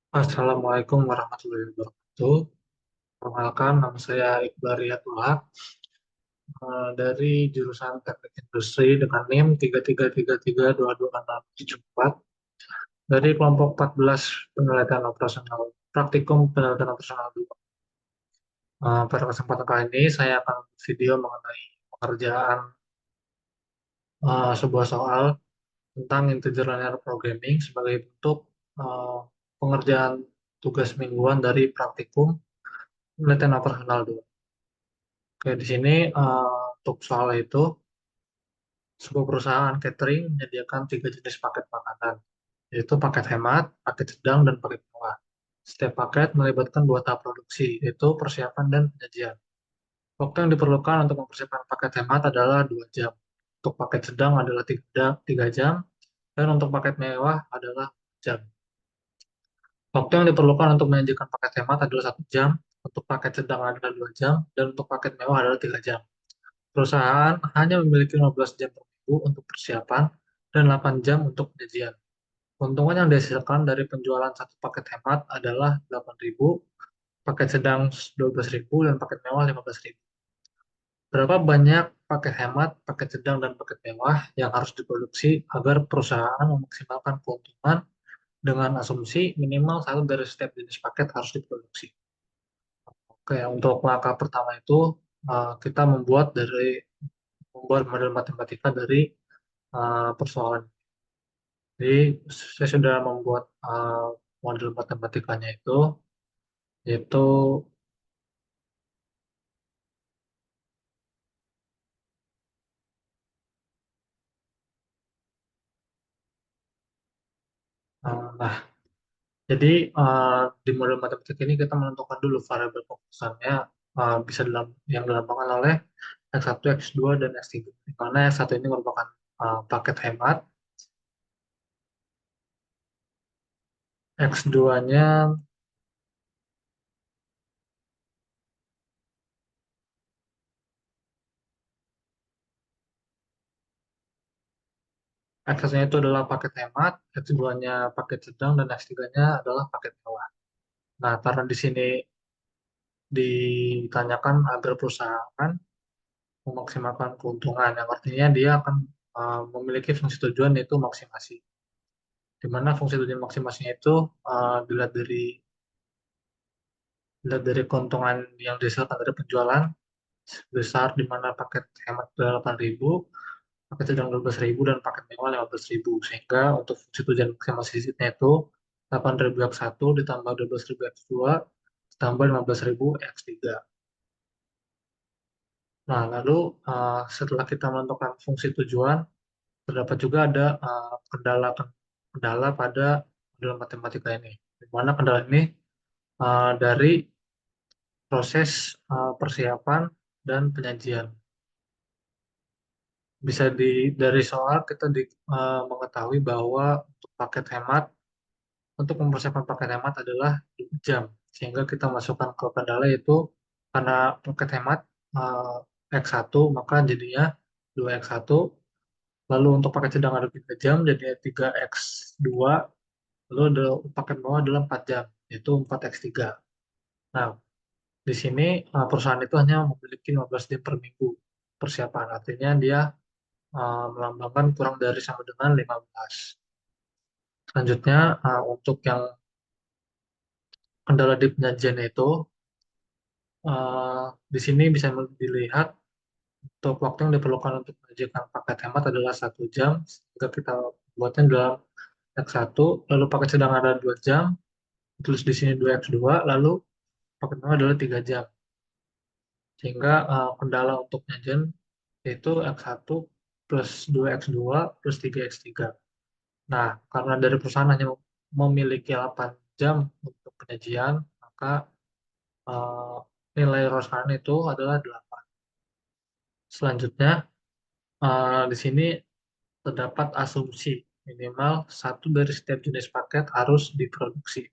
Assalamualaikum warahmatullahi wabarakatuh. Perkenalkan, nama saya Iqbal Riyadullah dari jurusan Teknik Industri dengan NIM 33332264 dari kelompok 14 penelitian operasional praktikum penelitian operasional 2. Pada kesempatan kali ini saya akan video mengenai pengerjaan sebuah soal tentang integer linear programming sebagai bentuk eh, pengerjaan tugas mingguan dari praktikum penelitian operasional 2. Oke, di sini untuk soal itu, sebuah perusahaan catering menyediakan tiga jenis paket makanan, yaitu paket hemat, paket sedang, dan paket mewah. Setiap paket melibatkan dua tahap produksi, yaitu persiapan dan penyajian. Waktu yang diperlukan untuk mempersiapkan paket hemat adalah 2 jam. Untuk paket sedang adalah 3 jam, dan untuk paket mewah adalah 4 jam. Waktu yang diperlukan untuk menyajikan paket hemat adalah 1 jam, untuk paket sedang adalah 2 jam, dan untuk paket mewah adalah 3 jam. Perusahaan hanya memiliki 15 jam per minggu untuk persiapan dan 8 jam untuk penyajian. Keuntungan yang dihasilkan dari penjualan satu paket hemat adalah 8.000, paket sedang 12.000, dan paket mewah 15.000. Berapa banyak paket hemat, paket sedang, dan paket mewah yang harus diproduksi agar perusahaan memaksimalkan keuntungan dengan asumsi minimal satu dari setiap jenis paket harus diproduksi. Oke, untuk langkah pertama itu kita membuat model matematika dari persoalan. Jadi saya sudah membuat model matematikanya itu, yaitu nah jadi di model matematika ini kita menentukan dulu variabel konstannya bisa dilambangkan oleh X1, X2, dan X3. Di mana X1 ini merupakan paket hemat, X2-nya X1-nya itu adalah paket hemat, X2-nya paket sedang, dan X3-nya adalah paket mewah. Nah, karena di sini ditanyakan agar perusahaan memaksimalkan keuntungan, yang artinya dia akan memiliki fungsi tujuan yaitu maksimasi. Di mana fungsi tujuan maksimasinya itu dilihat dari keuntungan yang dihasilkan dari penjualan besar, di mana paket hemat 8.000, paket sedang 12.000, dan paket mewah 15.000. Sehingga untuk fungsi tujuan maksimasinya itu 8.000 X1 ditambah 12.000 X2 ditambah 15.000 X3. Nah, lalu setelah kita menentukan fungsi tujuan, terdapat juga ada kendala pada model matematika ini. Di mana kendala ini dari proses persiapan dan penyajian. Dari soal kita mengetahui bahwa untuk paket hemat, untuk mempersiapkan paket hemat adalah 2 jam. Sehingga kita masukkan ke kendala yaitu karena paket hemat X1, maka jadinya 2X1. Lalu untuk paket sedang ada 3 jam, jadinya 3X2. Lalu ada paket bawah adalah 4 jam, yaitu 4X3. Nah, di sini perusahaan itu hanya memiliki 15 jam per minggu persiapan. Artinya dia melambangkan kurang dari sama dengan 15. Selanjutnya, untuk yang kendala di penyajian itu, di sini bisa dilihat untuk waktu yang diperlukan untuk menyajikan paket hemat adalah 1 jam, jika kita buatnya dalam X1, lalu paket sedang ada 2 jam, tulis di sini 2X2, lalu paket mewah adalah 3 jam. Sehingga kendala untuk penyajian yaitu X1 plus 2X2 plus 3X3. Nah, karena dari perusahaan hanya memiliki 8 jam untuk penyajian, maka eh, nilai roskan itu adalah 8. Selanjutnya, di sini terdapat asumsi minimal satu dari setiap jenis paket harus diproduksi.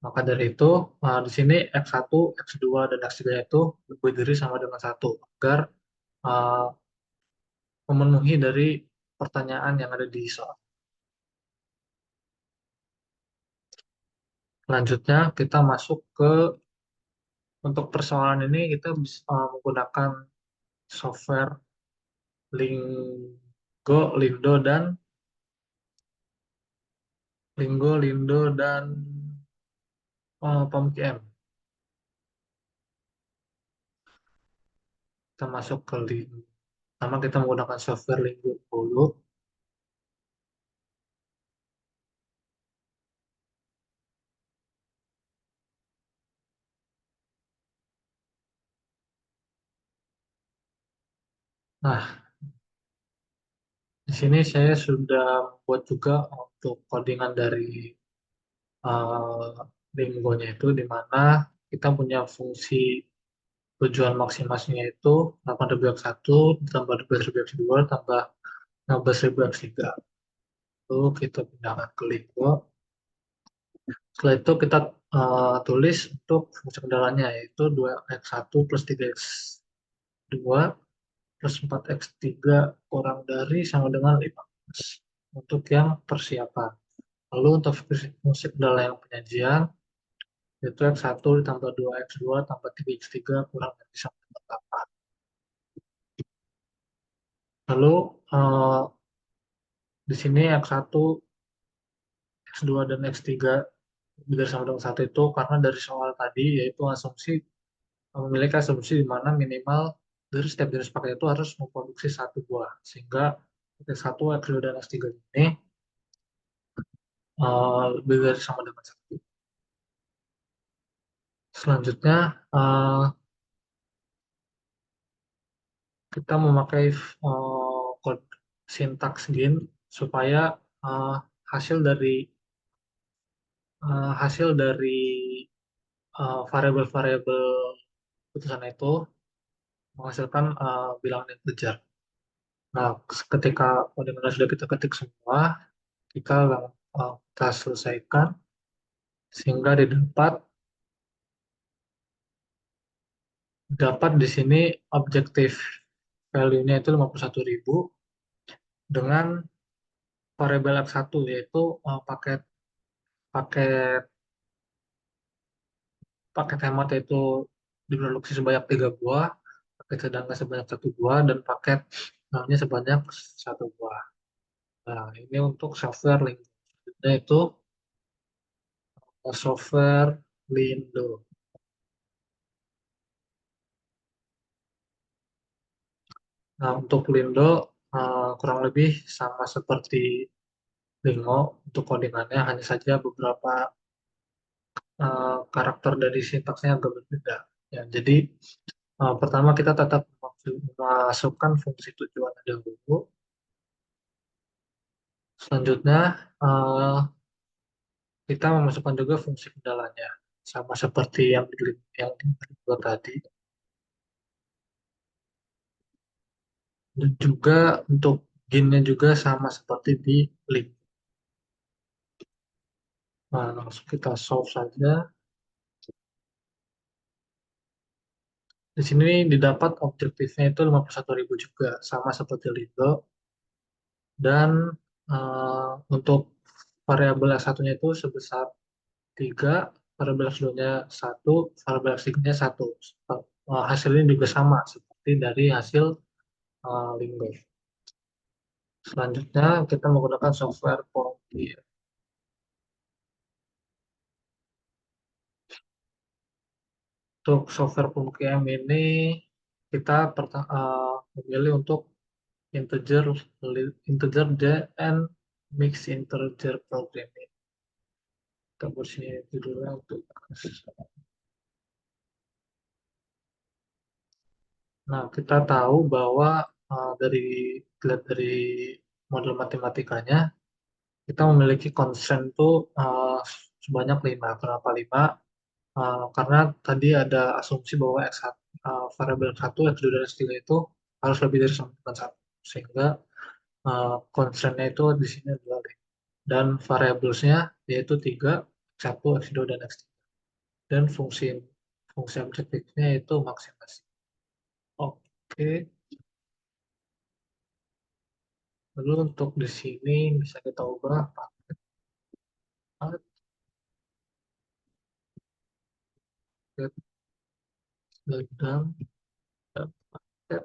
Maka dari itu, di sini X1, X2, dan X3 itu berdiri sama dengan satu, agar eh, memenuhi dari pertanyaan yang ada di soal. Selanjutnya kita masuk ke untuk persoalan ini kita bisa menggunakan software Lindo dan Lindo dan PAMQM. Kita masuk ke Lindo. Pertama kita menggunakan software Lindo dulu. Nah, di sini saya sudah buat juga untuk codingan dari Lingo-nya itu, di mana kita punya fungsi tujuan maksimasinya itu 8.1 ditambah 12.2 tambah 16.3. Lalu kita pindahkan ke Lingo. Setelah itu kita tulis untuk fungsi kendalanya, yaitu 2x1 plus 3x2 plus 4x3 kurang dari sama dengan 15 untuk yang persiapan. Lalu untuk fungsi kendala yang penyajian, yaitu x1 ditambah 2x2 tambah 3x3 kurang dari sama dengan 8. Lalu di sini x1, x2, dan x3 bila sama dengan 1 itu karena dari soal tadi, yaitu asumsi memiliki asumsi di mana minimal dari setiap jenis paket itu harus memproduksi satu buah. Sehingga x1, x2, dan x3 ini lebih dari sama dengan 1. Selanjutnya, kita memakai kode sintaks GIN supaya uh, hasil dari hasil dari variabel-variabel putusan itu menghasilkan bilangan integer. Nah, ketika kode sudah kita ketik semua, kita selesaikan sehingga didapat dapat di sini objektif value-nya itu 51.000 dengan variabel X1, yaitu paket paket paket hemat itu diproduksi sebanyak 3 buah, paket sedangnya sebanyak 1 buah, dan paket nolnya sebanyak 1 buah. Nah, ini untuk software link. Itu software Lindo. Nah, untuk Lindo kurang lebih sama seperti Lingo untuk codingannya, hanya saja beberapa karakter dari sintaksnya agak berbeda. Ya, jadi pertama kita tetap memasukkan fungsi tujuan dahulu. Selanjutnya kita memasukkan juga fungsi kendalanya, sama seperti yang dibuat tadi. Dan juga untuk ginnya juga sama seperti di link. Nah, langsung kita solve saja. Di sini didapat objektifnya itu 51.000 juga, sama seperti Lido. Dan untuk variabel X1-nya itu sebesar 3, variabel X2-nya 1, variabel X3-nya 1. Hasilnya juga sama seperti dari hasil Linggo. Selanjutnya kita menggunakan software Poki. Untuk software PMQM ini kita memilih untuk integer integer dan mixed integer programming. Kita bersih judulnya untuk Nah, kita tahu bahwa dari dari model matematikanya kita memiliki constraint itu sebanyak 5. Kenapa 5? Karena tadi ada asumsi bahwa X1, variabel X1, X2, dan X3 itu harus lebih dari sama dengan 1. Sehingga constraint-nya itu di sini adalah 5. Dan variablesnya yaitu 3, X1, X2, dan X3. Dan fungsi fungsi objektifnya itu maksimasi. Oke, lalu untuk di sini bisa kita ubah paket sedang dan paket.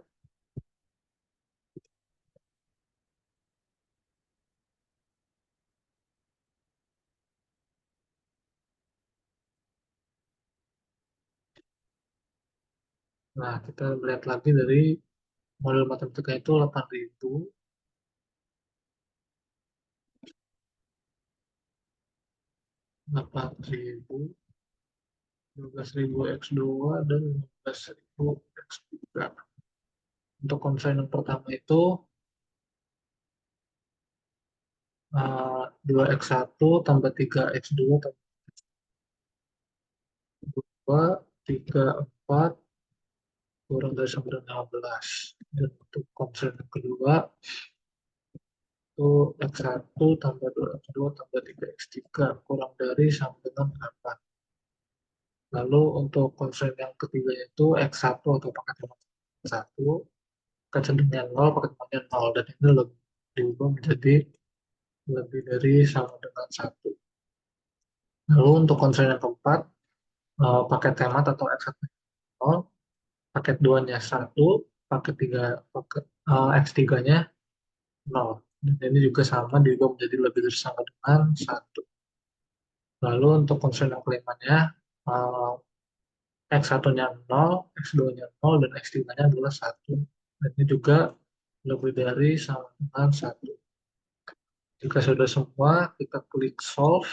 Nah, kita melihat lagi dari model matematika itu 8.000, 8.000, 12.000 X2, dan 15.000 X3. Untuk konsen yang pertama itu 2x1 tambah 3x2 tambah 2, 3, 4, kurang dari 15. Dan untuk konsen yang kedua itu x1 tambah 2x2 tambah 3x3 kurang dari sama dengan 8. Lalu untuk konsen yang ketiga itu x1 atau paket teman 1, kecenderungan 0, paket temannya 0, dan ini lebih diubah menjadi lebih dari sama dengan 1. Lalu untuk konsen yang keempat, paket hemat atau x1 0, paket 2-nya 1, paket 3, paket, x3-nya 0. Dan ini juga sama diubah menjadi lebih dari sama dengan 1. Lalu untuk konsen yang kelimanya, eh, x1-nya 0, x2-nya 0, dan x3-nya adalah 1. Dan ini juga lebih dari sama dengan 1. Jika sudah semua, kita klik solve,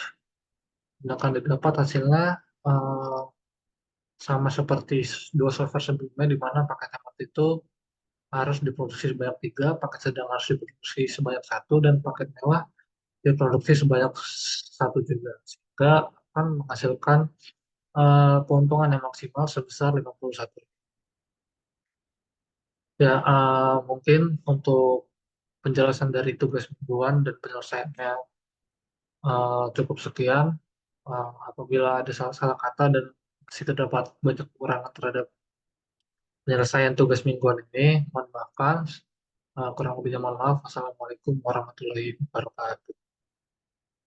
dan akan didapat hasilnya eh, sama seperti dua solver sebelumnya, di mana paket hemat itu harus diproduksi sebanyak 3, paket sedang harus diproduksi sebanyak 1, dan paket mewah diproduksi sebanyak 1 juga. Sehingga akan menghasilkan keuntungan yang maksimal sebesar 51. Ya, mungkin untuk penjelasan dari tugas mingguan dan penyelesaiannya cukup sekian. Apabila ada salah-salah kata dan masih terdapat banyak kekurangan terhadap penyelesaian tugas mingguan ini, mohon maaf. Kurang lebihnya mohon maaf. Wassalamualaikum warahmatullahi wabarakatuh.